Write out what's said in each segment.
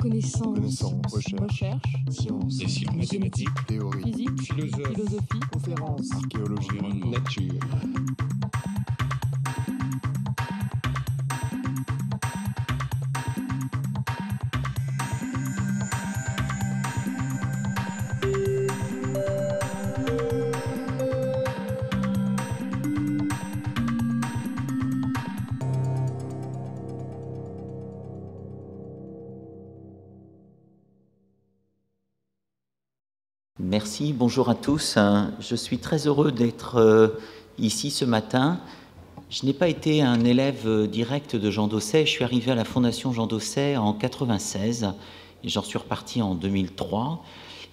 Connaissance, recherche, sciences, mathématiques, théorie, physique, philosophie, conférences, archéologie, nature. Merci, bonjour à tous. Je suis très heureux d'être ici ce matin. Je n'ai pas été un élève direct de Jean Dosset. Je suis arrivé à la Fondation Jean Dosset en 1996 et j'en suis reparti en 2003.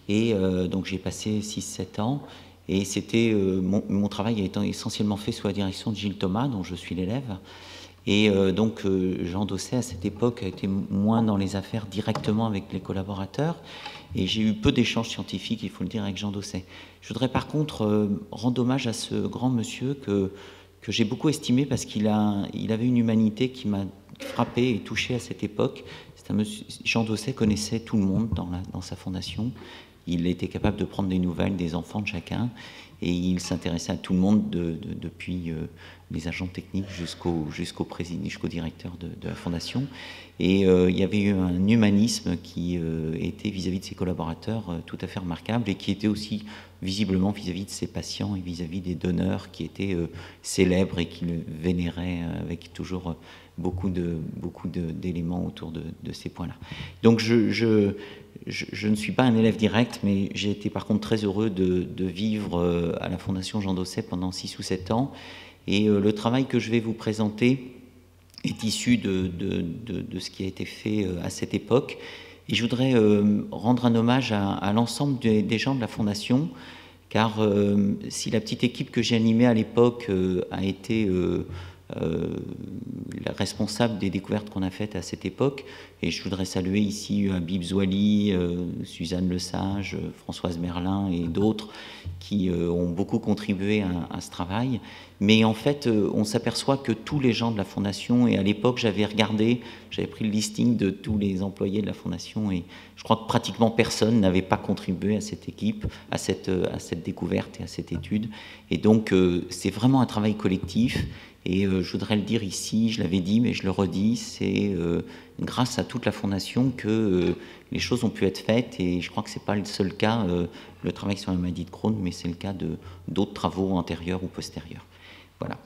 Et donc j'ai passé 6-7 ans. Et c'était mon travail a été essentiellement fait sous la direction de Gilles Thomas, dont je suis l'élève. Et donc Jean Dosset, à cette époque, a été moins dans les affaires directement avec les collaborateurs. Et j'ai eu peu d'échanges scientifiques, il faut le dire, avec Jean Dosset. Je voudrais par contre rendre hommage à ce grand monsieur que j'ai beaucoup estimé parce qu'il avait une humanité qui m'a frappé et touché à cette époque. Jean Dosset connaissait tout le monde dans sa fondation. Il était capable de prendre des nouvelles des enfants de chacun et il s'intéressait à tout le monde depuis les agents techniques jusqu'au président, jusqu'au directeur de la fondation. Et il y avait eu un humanisme qui était vis-à-vis de ses collaborateurs tout à fait remarquable et qui était aussi visiblement vis-à-vis de ses patients et vis-à-vis des donneurs qui étaient célèbres et qui le vénéraient avec toujours beaucoup d'éléments autour de ces points-là. Donc je ne suis pas un élève direct, mais j'ai été par contre très heureux de vivre à la Fondation Jean Dosset pendant 6 ou 7 ans. Et le travail que je vais vous présenter est issu de ce qui a été fait à cette époque. Et je voudrais rendre un hommage à l'ensemble des gens de la Fondation, car si la petite équipe que j'ai animée à l'époque a été la responsable des découvertes qu'on a faites à cette époque, et je voudrais saluer ici Habib Zouali, Suzanne Lesage, Françoise Merlin et d'autres qui ont beaucoup contribué à ce travail. Mais en fait, on s'aperçoit que tous les gens de la Fondation, et à l'époque j'avais pris le listing de tous les employés de la Fondation, et je crois que pratiquement personne n'avait pas contribué à cette équipe, à cette découverte et à cette étude. Et donc c'est vraiment un travail collectif. Et je voudrais le dire ici, je l'avais dit, mais je le redis, c'est grâce à toute la Fondation que les choses ont pu être faites, et je crois que ce n'est pas le seul cas, le travail sur la maladie de Crohn, mais c'est le cas d'autres travaux antérieurs ou postérieurs. Voilà.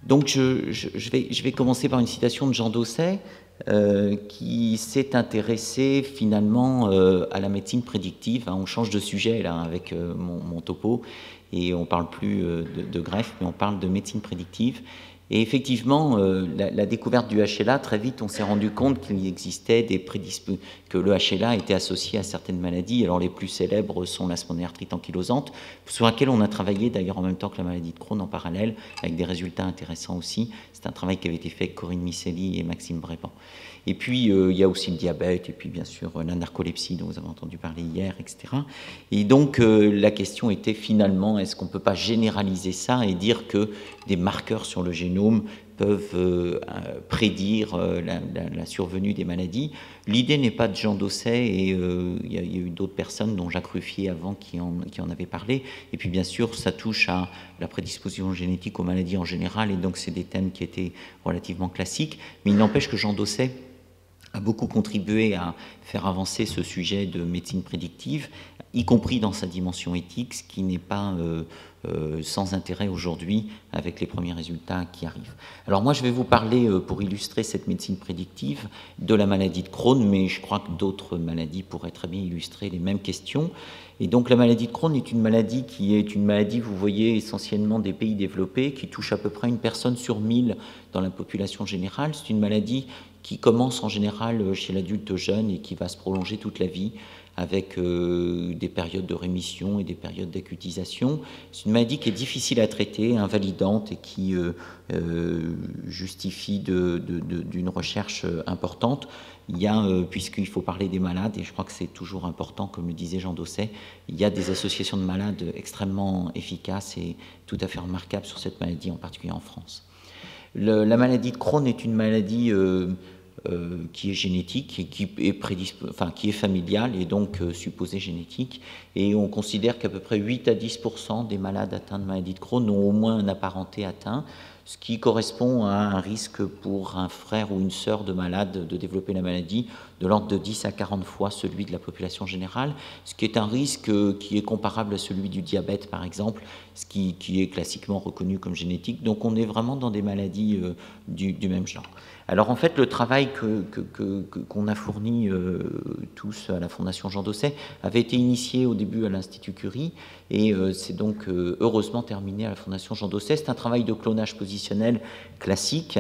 Donc je vais commencer par une citation de Jean Dosset, qui s'est intéressé finalement à la médecine prédictive. On change de sujet là avec mon topo, et on ne parle plus de greffe, mais on parle de médecine prédictive. Et effectivement, la découverte du HLA, très vite, on s'est rendu compte qu'il existait que le HLA était associé à certaines maladies. Alors les plus célèbres sont la spondylarthrite ankylosante, sur laquelle on a travaillé d'ailleurs en même temps que la maladie de Crohn en parallèle, avec des résultats intéressants aussi. C'est un travail qui avait été fait avec Corinne Miceli et Maxime Bréban. Et puis, il y a aussi le diabète, et puis bien sûr la narcolepsie dont vous avez entendu parler hier, etc. Et donc, la question était finalement, est-ce qu'on ne peut pas généraliser ça et dire que des marqueurs sur le génome peuvent prédire la survenue des maladies. L'idée n'est pas de Jean Dosset, et il y a eu d'autres personnes, dont Jacques Ruffier avant, qui en avaient parlé. Et puis bien sûr, ça touche à la prédisposition génétique aux maladies en général, et donc c'est des thèmes qui étaient relativement classiques. Mais il n'empêche que Jean Dosset a beaucoup contribué à faire avancer ce sujet de médecine prédictive, y compris dans sa dimension éthique, ce qui n'est pas sans intérêt aujourd'hui avec les premiers résultats qui arrivent. Alors moi, je vais vous parler, pour illustrer cette médecine prédictive, de la maladie de Crohn, mais je crois que d'autres maladies pourraient très bien illustrer les mêmes questions. Et donc la maladie de Crohn est une maladie vous voyez, essentiellement des pays développés, qui touche à peu près une personne sur 1000 dans la population générale. C'est une maladie qui commence en général chez l'adulte jeune et qui va se prolonger toute la vie, avec des périodes de rémission et des périodes d'acutisation. C'est une maladie qui est difficile à traiter, invalidante, et qui justifie d'une recherche importante. Il y a, puisqu'il faut parler des malades, et je crois que c'est toujours important, comme le disait Jean Dosset, il y a des associations de malades extrêmement efficaces et tout à fait remarquables sur cette maladie, en particulier en France. La maladie de Crohn est une maladie qui est génétique et qui est familial et donc supposé génétique. Et on considère qu'à peu près 8 à 10% des malades atteints de maladie de Crohn ont au moins un apparenté atteint, ce qui correspond à un risque pour un frère ou une sœur de malade de développer la maladie de l'ordre de 10 à 40 fois celui de la population générale, ce qui est un risque qui est comparable à celui du diabète par exemple, ce qui est classiquement reconnu comme génétique. Donc on est vraiment dans des maladies du même genre. Alors en fait, le travail qu'on a fourni tous à la Fondation Jean Dosset avait été initié au début à l'Institut Curie et c'est donc heureusement terminé à la Fondation Jean Dosset. C'est un travail de clonage positionnel classique,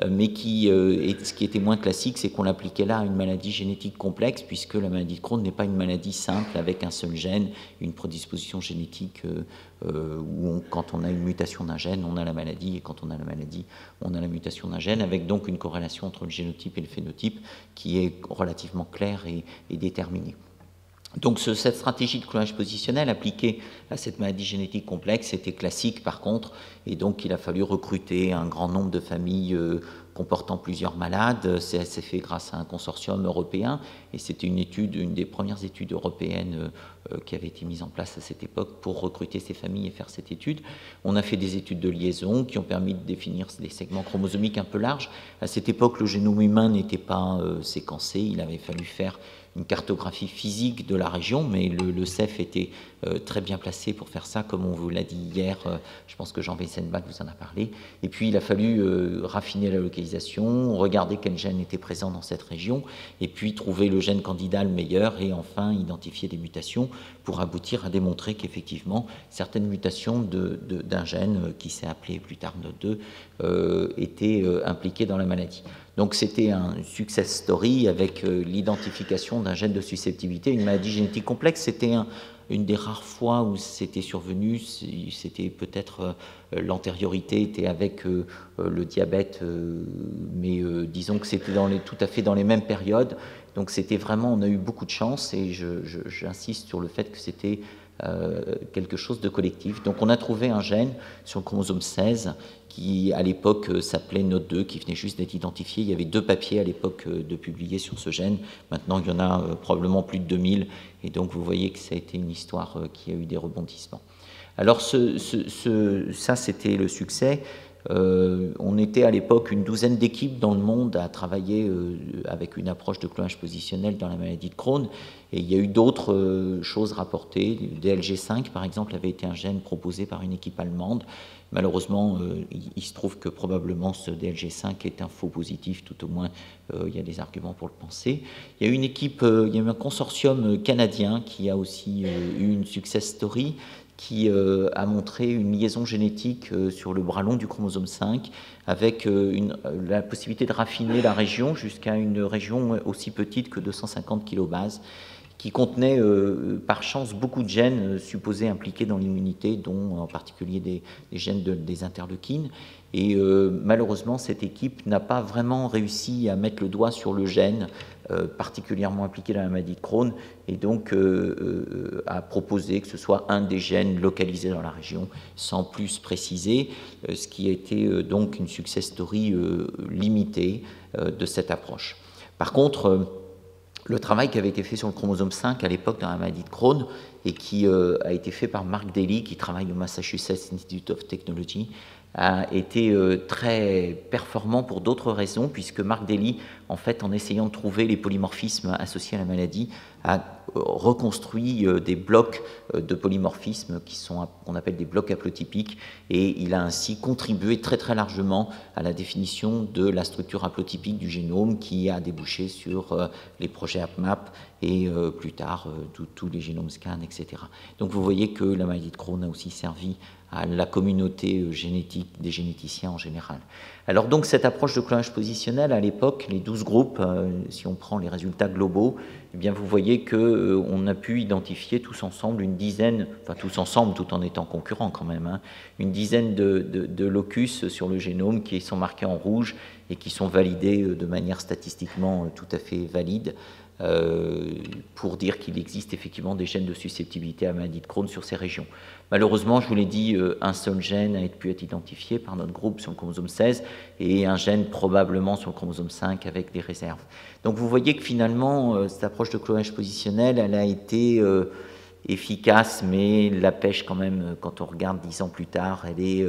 mais ce qui était moins classique, c'est qu'on l'appliquait là à une maladie génétique complexe, puisque la maladie de Crohn n'est pas une maladie simple avec un seul gène, une prédisposition génétique où quand on a une mutation d'un gène, on a la maladie, et quand on a la maladie, on a la mutation d'un gène, avec donc une corrélation entre le génotype et le phénotype qui est relativement claire et déterminée. Donc cette stratégie de clonage positionnel appliquée à cette maladie génétique complexe était classique par contre, et donc il a fallu recruter un grand nombre de familles comportant plusieurs malades. C'est fait grâce à un consortium européen, et c'était une des premières études européennes qui avait été mise en place à cette époque pour recruter ces familles et faire cette étude. On a fait des études de liaison qui ont permis de définir des segments chromosomiques un peu larges. À cette époque, le génome humain n'était pas séquencé, il avait fallu faire une cartographie physique de la région, mais le CEF était très bien placé pour faire ça, comme on vous l'a dit hier, je pense que Jean Weissenbach vous en a parlé. Et puis il a fallu raffiner la localisation, regarder quel gène était présent dans cette région, et puis trouver le gène candidat le meilleur, et enfin identifier des mutations pour aboutir à démontrer qu'effectivement certaines mutations d'un gène qui s'est appelé plus tard NOD2 étaient impliquées dans la maladie. Donc c'était un success story avec l'identification d'un gène de susceptibilité. Une maladie génétique complexe, c'était une des rares fois où c'était survenu. C'était peut-être l'antériorité était avec le diabète, mais disons que c'était tout à fait dans les mêmes périodes. Donc c'était vraiment, on a eu beaucoup de chance, et j'insiste sur le fait que c'était quelque chose de collectif. Donc on a trouvé un gène sur le chromosome 16 qui à l'époque s'appelait NOD2, qui venait juste d'être identifié. Il y avait 2 papiers à l'époque de publiés sur ce gène. Maintenant il y en a probablement plus de 2000, et donc vous voyez que ça a été une histoire qui a eu des rebondissements. Alors ça c'était le succès. On était à l'époque une douzaine d'équipes dans le monde à travailler avec une approche de clonage positionnel dans la maladie de Crohn, et il y a eu d'autres choses rapportées. Le DLG5 par exemple avait été un gène proposé par une équipe allemande. Malheureusement, il se trouve que probablement ce DLG5 est un faux positif, tout au moins il y a des arguments pour le penser. Il y a eu il y a eu un consortium canadien qui a aussi eu une success story, qui a montré une liaison génétique sur le bras long du chromosome 5 avec la possibilité de raffiner la région jusqu'à une région aussi petite que 250 kilobases, qui contenait par chance beaucoup de gènes supposés impliqués dans l'immunité, dont en particulier des gènes des interleukines. Et malheureusement, cette équipe n'a pas vraiment réussi à mettre le doigt sur le gène particulièrement impliqué dans la maladie de Crohn, et donc a proposé que ce soit un des gènes localisés dans la région, sans plus préciser, ce qui a été donc une success story limitée de cette approche. Par contre, le travail qui avait été fait sur le chromosome 5 à l'époque dans la maladie de Crohn, et qui a été fait par Mark Daly, qui travaille au Massachusetts Institute of Technology, a été très performant pour d'autres raisons, puisque Mark Daly, en fait, en essayant de trouver les polymorphismes associés à la maladie, a reconstruit des blocs de polymorphismes qu'on appelle des blocs haplotypiques, et il a ainsi contribué très très largement à la définition de la structure haplotypique du génome, qui a débouché sur les projets HapMap et plus tard tous les génomes scan, etc. Donc vous voyez que la maladie de Crohn a aussi servi à la communauté génétique des généticiens en général. Alors donc cette approche de clonage positionnel, à l'époque, les 12 groupes, si on prend les résultats globaux, eh bien vous voyez qu'on a pu identifier tous ensemble une dizaine, enfin tous ensemble tout en étant concurrents quand même, une dizaine de locus sur le génome qui sont marqués en rouge et qui sont validés de manière statistiquement tout à fait valide pour dire qu'il existe effectivement des gènes de susceptibilité à la maladie de Crohn sur ces régions. Malheureusement, je vous l'ai dit, un seul gène a pu être identifié par notre groupe sur le chromosome 16 et un gène probablement sur le chromosome 5 avec des réserves. Donc vous voyez que finalement, cette approche de clonage positionnel, elle a été efficace, mais la pêche quand même, quand on regarde 10 ans plus tard, elle est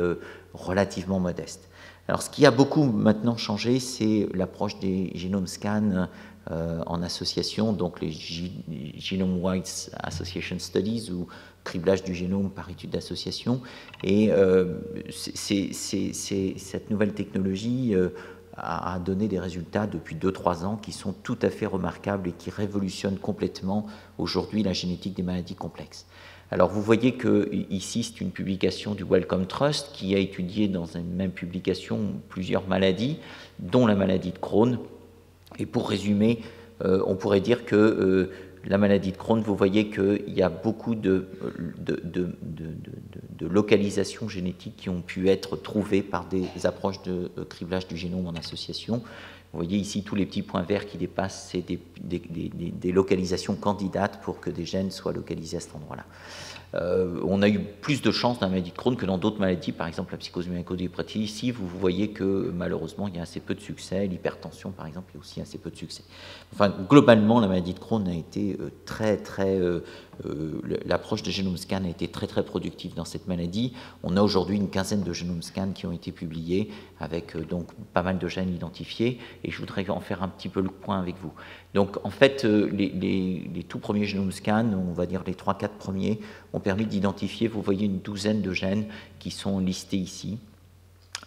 relativement modeste. Alors ce qui a beaucoup maintenant changé, c'est l'approche des génomes scans en association, donc les Genome-Wide Association Studies ou criblage du génome par étude d'association. Et cette nouvelle technologie a donné des résultats depuis 2-3 ans qui sont tout à fait remarquables et qui révolutionnent complètement aujourd'hui la génétique des maladies complexes. Alors vous voyez que ici c'est une publication du Wellcome Trust qui a étudié dans une même publication plusieurs maladies, dont la maladie de Crohn. Et pour résumer, on pourrait dire que la maladie de Crohn, vous voyez qu'il y a beaucoup de localisations génétiques qui ont pu être trouvées par des approches de criblage du génome en association. Vous voyez ici tous les petits points verts qui dépassent, c'est des localisations candidates pour que des gènes soient localisés à cet endroit-là. On a eu plus de chances dans la maladie de Crohn que dans d'autres maladies, par exemple la psychose myocardiopathie. Ici, vous voyez que malheureusement, il y a assez peu de succès. L'hypertension, par exemple, il y a aussi assez peu de succès. Enfin, globalement, la maladie de Crohn a été l'approche de génome scan a été très productive dans cette maladie. On a aujourd'hui une quinzaine de génome scans qui ont été publiés avec donc pas mal de gènes identifiés, et je voudrais en faire un petit peu le point avec vous. Donc en fait, les tout premiers génome scans, on va dire les 3-4 premiers, ont permis d'identifier, vous voyez, une douzaine de gènes qui sont listés ici,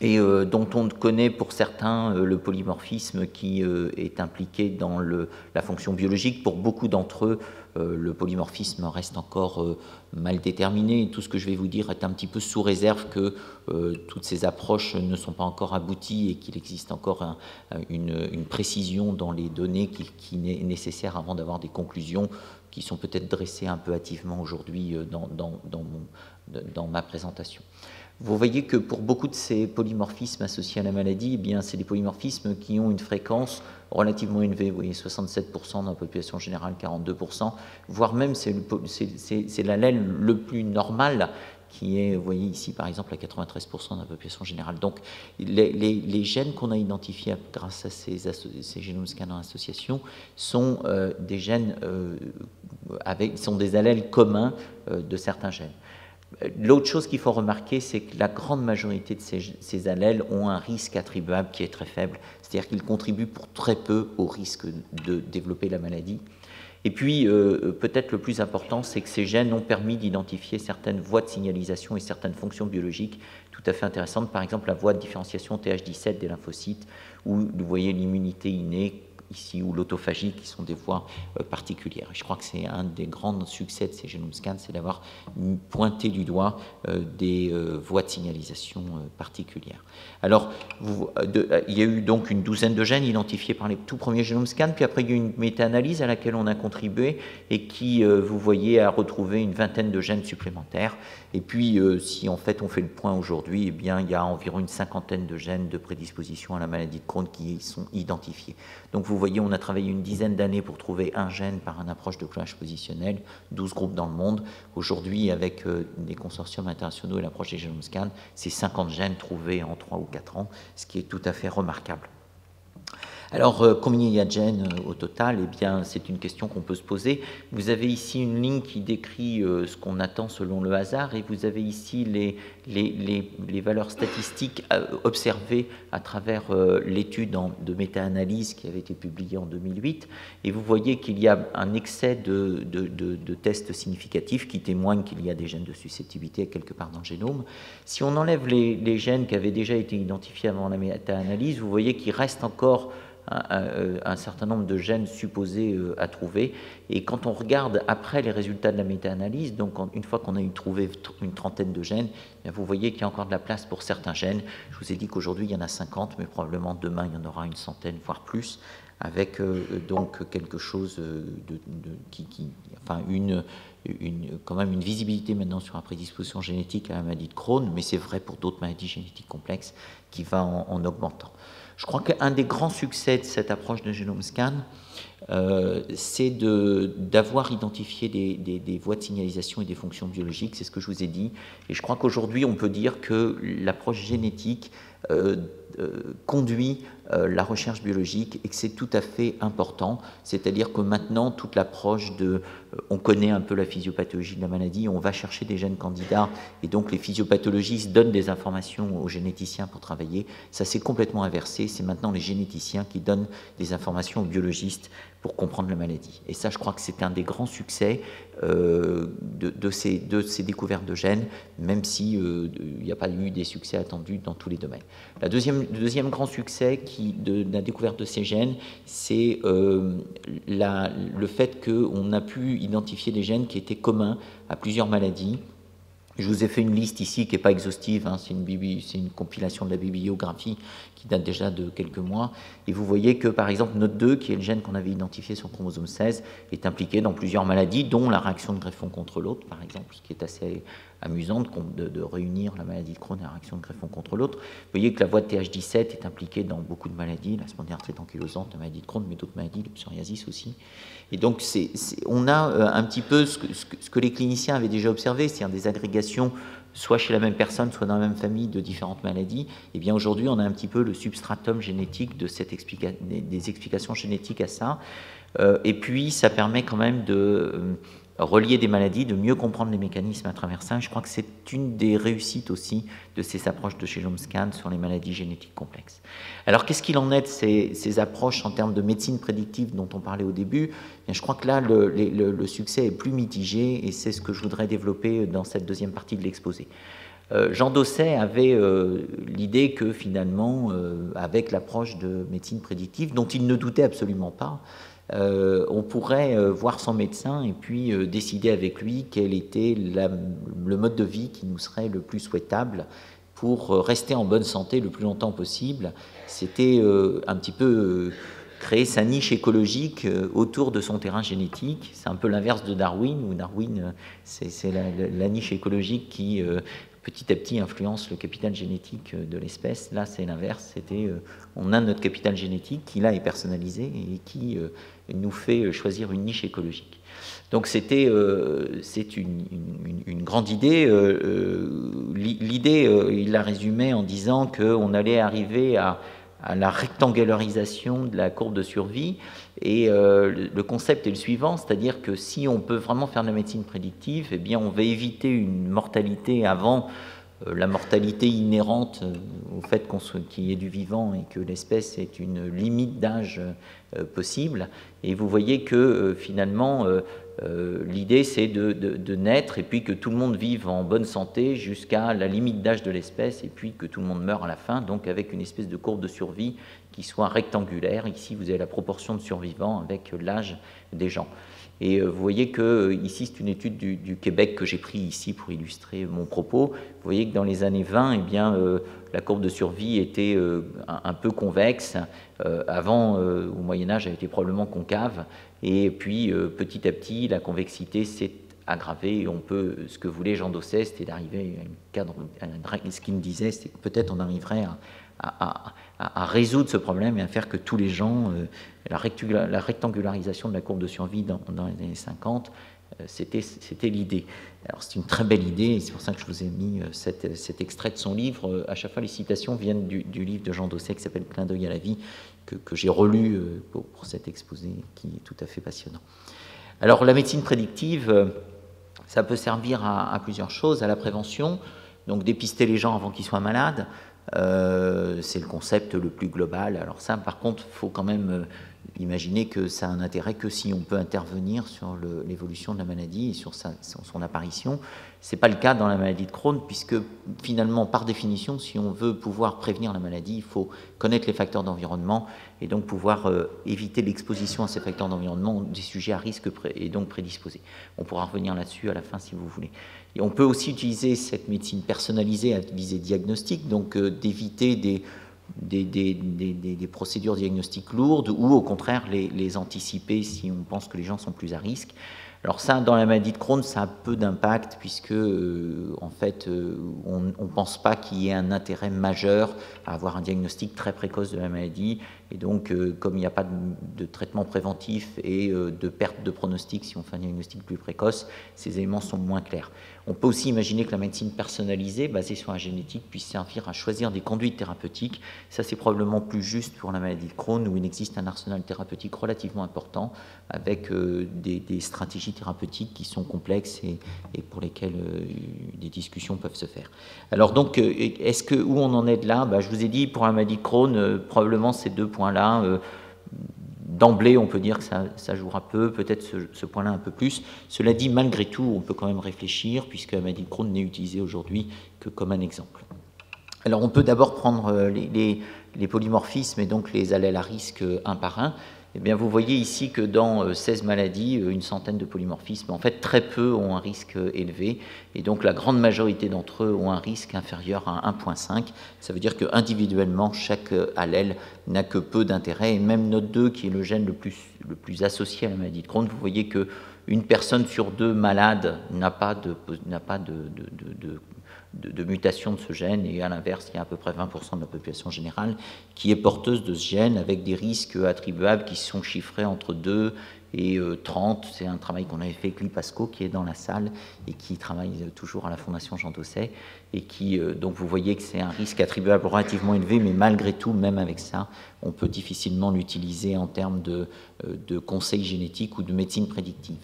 et dont on connaît pour certains le polymorphisme qui est impliqué dans la fonction biologique. Pour beaucoup d'entre eux, le polymorphisme reste encore mal déterminé. Tout ce que je vais vous dire est un petit peu sous réserve que toutes ces approches ne sont pas encore abouties et qu'il existe encore une précision dans les données qui est nécessaire avant d'avoir des conclusions qui sont peut-être dressées un peu hâtivement aujourd'hui dans ma présentation. Vous voyez que pour beaucoup de ces polymorphismes associés à la maladie, eh bien, c'est des polymorphismes qui ont une fréquence relativement élevée. Vous voyez, 67% dans la population générale, 42%, voire même c'est l'allèle le plus normal qui est, vous voyez ici par exemple, à 93% dans la population générale. Donc les gènes qu'on a identifiés grâce à ces génomes scans en association sont des gènes sont des allèles communs de certains gènes. L'autre chose qu'il faut remarquer, c'est que la grande majorité de ces allèles ont un risque attribuable qui est très faible, c'est-à-dire qu'ils contribuent pour très peu au risque de développer la maladie. Et puis, peut-être le plus important, c'est que ces gènes ont permis d'identifier certaines voies de signalisation et certaines fonctions biologiques tout à fait intéressantes, par exemple la voie de différenciation TH17 des lymphocytes, où vous voyez l'immunité innée, ici, ou l'autophagie, qui sont des voies particulières. Je crois que c'est un des grands succès de ces génomes scans, c'est d'avoir pointé du doigt des voies de signalisation particulières. Alors, il y a eu donc une douzaine de gènes identifiés par les tout premiers génomes scans, puis après il y a eu une méta-analyse à laquelle on a contribué et qui, vous voyez, a retrouvé une vingtaine de gènes supplémentaires. Et puis, si en fait on fait le point aujourd'hui, eh bien, il y a environ une cinquantaine de gènes de prédisposition à la maladie de Crohn qui sont identifiés. Donc vous voyez, on a travaillé une dizaine d'années pour trouver un gène par une approche de clonage positionnel, 12 groupes dans le monde. Aujourd'hui, avec des consortiums internationaux et l'approche des génomes scans, c'est 50 gènes trouvés en 3 ou 4 ans, ce qui est tout à fait remarquable. Alors, combien il y a de gènes au total? Eh bien, c'est une question qu'on peut se poser. Vous avez ici une ligne qui décrit ce qu'on attend selon le hasard, et vous avez ici les valeurs statistiques observées à travers l'étude de méta-analyse qui avait été publiée en 2008. Et vous voyez qu'il y a un excès de tests significatifs qui témoignent qu'il y a des gènes de susceptibilité quelque part dans le génome. Si on enlève les gènes qui avaient déjà été identifiés avant la méta-analyse, vous voyez qu'il reste encore un certain nombre de gènes supposés à trouver. Et quand on regarde après les résultats de la méta-analyse, donc une fois qu'on a trouvé une trentaine de gènes, bien vous voyez qu'il y a encore de la place pour certains gènes. Je vous ai dit qu'aujourd'hui il y en a 50, mais probablement demain il y en aura une centaine, voire plus, avec donc quelque chose quand même une visibilité maintenant sur la prédisposition génétique à la maladie de Crohn, mais c'est vrai pour d'autres maladies génétiques complexes qui va en augmentant. Je crois qu'un des grands succès de cette approche de Genome Scan, c'est d'avoir identifié des voies de signalisation et des fonctions biologiques, c'est ce que je vous ai dit. Et je crois qu'aujourd'hui, on peut dire que l'approche génétique conduit la recherche biologique et que c'est tout à fait important. C'est-à-dire que maintenant, toute l'approche on connaît un peu la physiopathologie de la maladie, on va chercher des gènes candidats et donc les physiopathologistes donnent des informations aux généticiens pour travailler. Ça s'est complètement inversé. C'est maintenant les généticiens qui donnent des informations aux biologistes pour comprendre la maladie. Et ça, je crois que c'est un des grands succès de ces découvertes de gènes, même si il n'y a pas eu des succès attendus dans tous les domaines. Le deuxième grand succès de la découverte de ces gènes, c'est le fait qu'on a pu identifier des gènes qui étaient communs à plusieurs maladies. Je vous ai fait une liste ici qui n'est pas exhaustive, hein, c'est une compilation de la bibliographie qui date déjà de quelques mois. Et vous voyez que, par exemple, NOT2, qui est le gène qu'on avait identifié sur le chromosome 16, est impliqué dans plusieurs maladies, dont la réaction de greffon contre l'autre, par exemple, ce qui est assez amusant de réunir la maladie de Crohn et la réaction de greffon contre l'autre. Vous voyez que la voie de TH17 est impliquée dans beaucoup de maladies, la spondylarthrite ankylosante, la maladie de Crohn, mais d'autres maladies, le psoriasis aussi. Et donc, on a un petit peu ce que les cliniciens avaient déjà observé, c'est-à-dire des agrégations soit chez la même personne, soit dans la même famille de différentes maladies. Et bien aujourd'hui, on a un petit peu le substratum génétique de des explications génétiques à ça. Et puis, ça permet quand même de relier des maladies, de mieux comprendre les mécanismes à travers ça. Je crois que c'est une des réussites aussi de ces approches de Genome Scan sur les maladies génétiques complexes. Alors, qu'est-ce qu'il en est de ces approches en termes de médecine prédictive dont on parlait au début? Bien, je crois que là, le succès est plus mitigé et c'est ce que je voudrais développer dans cette deuxième partie de l'exposé. Jean Dosset avait l'idée que finalement, avec l'approche de médecine prédictive, dont il ne doutait absolument pas, on pourrait voir son médecin et puis décider avec lui quel était le mode de vie qui nous serait le plus souhaitable pour rester en bonne santé le plus longtemps possible. C'était un petit peu créer sa niche écologique autour de son terrain génétique. C'est un peu l'inverse de Darwin, où Darwin, c'est la niche écologique qui petit à petit influence le capital génétique de l'espèce. Là, c'est l'inverse. On a notre capital génétique qui, là, est personnalisé et qui nous fait choisir une niche écologique. Donc, c'est une grande idée. L'idée, il la résumait en disant qu'on allait arriver à la rectangularisation de la courbe de survie. Et le concept est le suivant, c'est-à-dire que si on peut vraiment faire de la médecine prédictive, eh bien on va éviter une mortalité avant la mortalité inhérente au fait qu'il y ait du vivant et que l'espèce ait une limite d'âge possible. Et vous voyez que finalement, l'idée c'est de naître et puis que tout le monde vive en bonne santé jusqu'à la limite d'âge de l'espèce et puis que tout le monde meurt à la fin, donc avec une espèce de courbe de survie qui soit rectangulaire. Ici, vous avez la proportion de survivants avec l'âge des gens. Et vous voyez que ici, c'est une étude du Québec que j'ai pris ici pour illustrer mon propos. Vous voyez que dans les années 20, eh bien, la courbe de survie était un peu convexe. Avant, au Moyen-Âge, elle était probablement concave. Et puis, petit à petit, la convexité s'est aggravée. Et ce que voulait Jean Dosset, c'était d'arriver à un cadre. Ce qu'il me disait, c'est que peut-être on arriverait à résoudre ce problème et à faire que tous les gens, la rectangularisation de la courbe de survie dans les années 50, c'était l'idée. Alors c'est une très belle idée et c'est pour ça que je vous ai mis cet extrait de son livre. À chaque fois, les citations viennent du livre de Jean Dosset qui s'appelle « Clin d'œil à la vie », que j'ai relu pour cet exposé qui est tout à fait passionnant. Alors la médecine prédictive, ça peut servir à plusieurs choses, à la prévention, donc dépister les gens avant qu'ils soient malades. C'est le concept le plus global. Alors ça, par contre, il faut quand même imaginer que ça a un intérêt que si on peut intervenir sur l'évolution de la maladie et sur son apparition. Ce n'est pas le cas dans la maladie de Crohn, puisque finalement, par définition, si on veut pouvoir prévenir la maladie, il faut connaître les facteurs d'environnement et donc pouvoir éviter l'exposition à ces facteurs d'environnement des sujets à risque et donc prédisposés. On pourra revenir là-dessus à la fin si vous voulez. Et on peut aussi utiliser cette médecine personnalisée à visée diagnostique, donc d'éviter des procédures diagnostiques lourdes ou au contraire les anticiper si on pense que les gens sont plus à risque. Alors ça, dans la maladie de Crohn, ça a peu d'impact puisque, en fait, on ne pense pas qu'il y ait un intérêt majeur à avoir un diagnostic très précoce de la maladie. Et donc, comme il n'y a pas de traitement préventif et de perte de pronostic si on fait un diagnostic plus précoce, ces éléments sont moins clairs. On peut aussi imaginer que la médecine personnalisée, basée sur la génétique, puisse servir à choisir des conduites thérapeutiques. Ça, c'est probablement plus juste pour la maladie de Crohn, où il existe un arsenal thérapeutique relativement important, avec des stratégies thérapeutiques qui sont complexes et pour lesquelles des discussions peuvent se faire. Alors donc, où on en est de là? Je vous ai dit, pour la maladie de Crohn, probablement ces deux points-là, d'emblée, on peut dire que ça jouera peu, peut-être ce point-là un peu plus. Cela dit, malgré tout, on peut quand même réfléchir, puisque la maladie de Crohn n'est utilisée aujourd'hui que comme un exemple. Alors, on peut d'abord prendre les polymorphismes et donc les allèles à risque un par un. Eh bien, vous voyez ici que dans 16 maladies, une centaine de polymorphismes, en fait, très peu ont un risque élevé, et donc la grande majorité d'entre eux ont un risque inférieur à 1,5. Ça veut dire qu'individuellement, chaque allèle n'a que peu d'intérêt, et même NOT2, qui est le gène le plus associé à la maladie de Crohn, vous voyez qu'une personne sur deux malade n'a pas de mutation de ce gène, et à l'inverse, il y a à peu près 20% de la population générale qui est porteuse de ce gène, avec des risques attribuables qui sont chiffrés entre 2 et 30. C'est un travail qu'on avait fait avec Lee Pascoe, qui est dans la salle et qui travaille toujours à la Fondation Jean Dosset, et qui, donc vous voyez que c'est un risque attribuable relativement élevé, mais malgré tout, même avec ça, on peut difficilement l'utiliser en termes de conseils génétiques ou de médecine prédictive.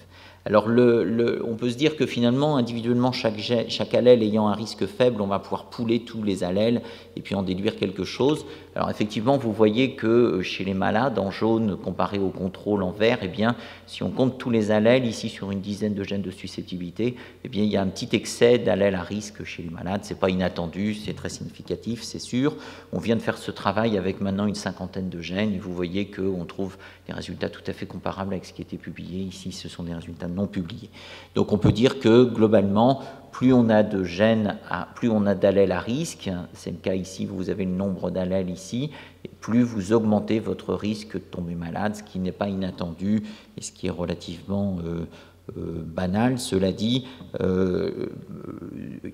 Alors, on peut se dire que finalement, individuellement, chaque allèle ayant un risque faible, on va pouvoir pouler tous les allèles et puis en déduire quelque chose. Alors, effectivement, vous voyez que chez les malades, en jaune, comparé au contrôle en vert, eh bien, si on compte tous les allèles, ici sur une dizaine de gènes de susceptibilité, eh bien, il y a un petit excès d'allèles à risque chez les malades. Ce n'est pas inattendu, c'est très significatif, c'est sûr. On vient de faire ce travail avec maintenant une cinquantaine de gènes, et vous voyez qu'on trouve des résultats tout à fait comparables avec ce qui a été publié. Ici, ce sont des résultats non publiés. Donc on peut dire que globalement, plus on a de gènes, plus on a d'allèles à risque, c'est le cas ici, vous avez le nombre d'allèles ici, et plus vous augmentez votre risque de tomber malade, ce qui n'est pas inattendu et ce qui est relativement banal. Cela dit,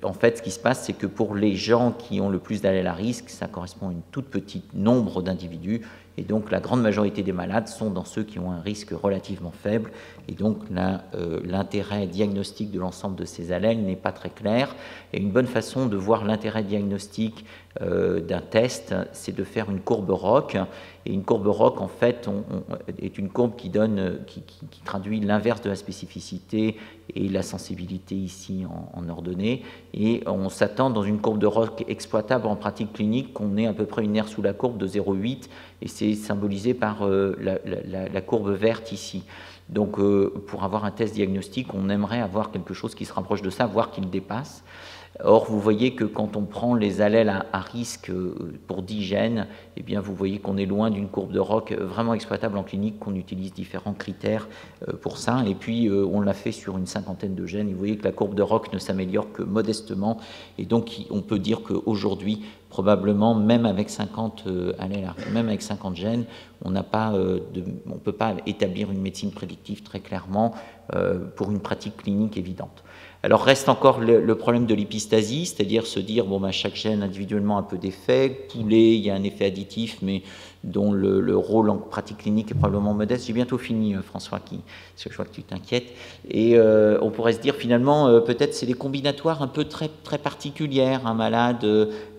en fait, ce qui se passe, c'est que pour les gens qui ont le plus d'allèles à risque, ça correspond à une toute petite nombre d'individus, et donc la grande majorité des malades sont dans ceux qui ont un risque relativement faible, et donc l'intérêt diagnostique de l'ensemble de ces allèles n'est pas très clair. Et une bonne façon de voir l'intérêt diagnostique d'un test, c'est de faire une courbe ROC. Et une courbe ROC, en fait, est une courbe qui traduit l'inverse de la spécificité et la sensibilité ici en ordonnée. Et on s'attend dans une courbe de ROC exploitable en pratique clinique qu'on ait à peu près une aire sous la courbe de 0,8, et c'est symbolisé par la courbe verte ici. Donc, pour avoir un test diagnostique, on aimerait avoir quelque chose qui se rapproche de ça, voire qui le dépasse. Or, vous voyez que quand on prend les allèles à risque pour 10 gènes, eh bien, vous voyez qu'on est loin d'une courbe de ROC vraiment exploitable en clinique, qu'on utilise différents critères pour ça. Et puis, on l'a fait sur une cinquantaine de gènes. Et vous voyez que la courbe de ROC ne s'améliore que modestement. Et donc, on peut dire qu'aujourd'hui, probablement, même avec 50 allèles, même avec 50 gènes, on ne peut pas établir une médecine prédictive très clairement pour une pratique clinique évidente. Alors reste encore le problème de l'épistasie, c'est-à-dire se dire, chaque gène individuellement a un peu d'effet, poulet, il y a un effet additif, mais dont le rôle en pratique clinique est probablement modeste. J'ai bientôt fini, François, parce que je vois que tu t'inquiètes. Et on pourrait se dire, finalement, peut-être c'est des combinatoires un peu très, très particulières. Un malade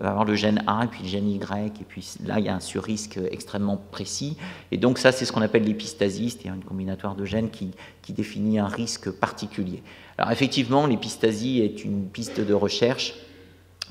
va avoir le gène A et puis le gène Y, et puis là, il y a un surrisque extrêmement précis. Et donc ça, c'est ce qu'on appelle l'épistasie, c'est-à-dire une combinatoire de gènes qui définit un risque particulier. Alors effectivement, l'épistasie est une piste de recherche.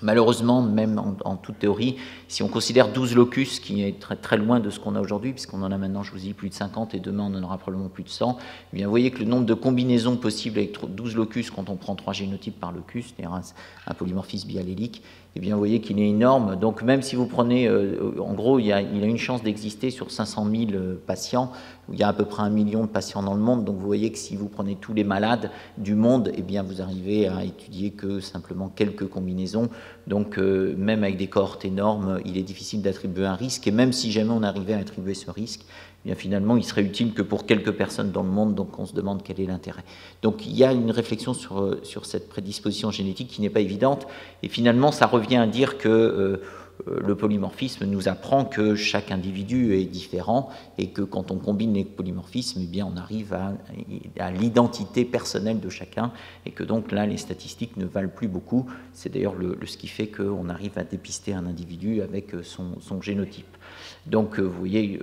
Malheureusement, même en toute théorie, si on considère 12 locus, qui est très, très loin de ce qu'on a aujourd'hui, puisqu'on en a maintenant, je vous dis, plus de 50, et demain on en aura probablement plus de 100, eh bien, vous voyez que le nombre de combinaisons possibles avec 12 locus, quand on prend 3 génotypes par locus, c'est-à-dire un polymorphisme biallélique, eh bien, vous voyez qu'il est énorme. Donc même si vous prenez, en gros, il a une chance d'exister sur 500 000 patients. Il y a à peu près 1 million de patients dans le monde. Donc vous voyez que si vous prenez tous les malades du monde, eh bien, vous arrivez à étudier que simplement quelques combinaisons. Donc même avec des cohortes énormes, il est difficile d'attribuer un risque. Et même si jamais on arrivait à attribuer ce risque, bien finalement il serait utile que pour quelques personnes dans le monde, donc on se demande quel est l'intérêt. Donc il y a une réflexion sur cette prédisposition génétique qui n'est pas évidente, et finalement ça revient à dire que le polymorphisme nous apprend que chaque individu est différent et que quand on combine les polymorphismes, eh bien on arrive à l'identité personnelle de chacun, et que donc là les statistiques ne valent plus beaucoup. C'est d'ailleurs ce qui fait qu'on arrive à dépister un individu avec son génotype. Donc vous voyez,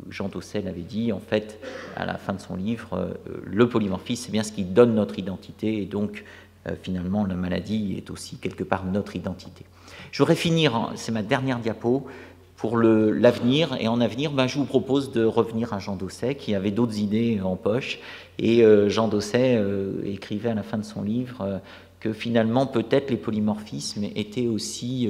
Jean Dosset l'avait dit, en fait, à la fin de son livre, le polymorphisme, c'est bien ce qui donne notre identité, et donc finalement la maladie est aussi quelque part notre identité. Je voudrais finir, c'est ma dernière diapo, pour l'avenir, et en avenir, je vous propose de revenir à Jean Dosset, qui avait d'autres idées en poche, et Jean Dosset écrivait à la fin de son livre que finalement peut-être les polymorphismes étaient aussi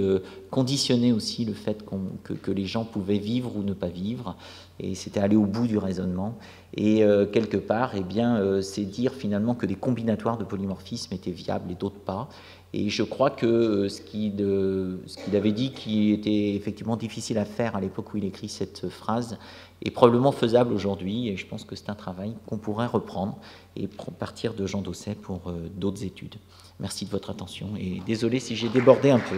conditionnaient aussi le fait que les gens pouvaient vivre ou ne pas vivre, et c'était aller au bout du raisonnement, et quelque part, eh bien, c'est dire finalement que des combinatoires de polymorphismes étaient viables et d'autres pas. Et je crois que ce qu'il avait dit, qui était effectivement difficile à faire à l'époque où il écrit cette phrase, est probablement faisable aujourd'hui, et je pense que c'est un travail qu'on pourrait reprendre et partir de Jean Dosset pour d'autres études. Merci de votre attention, et désolé si j'ai débordé un peu.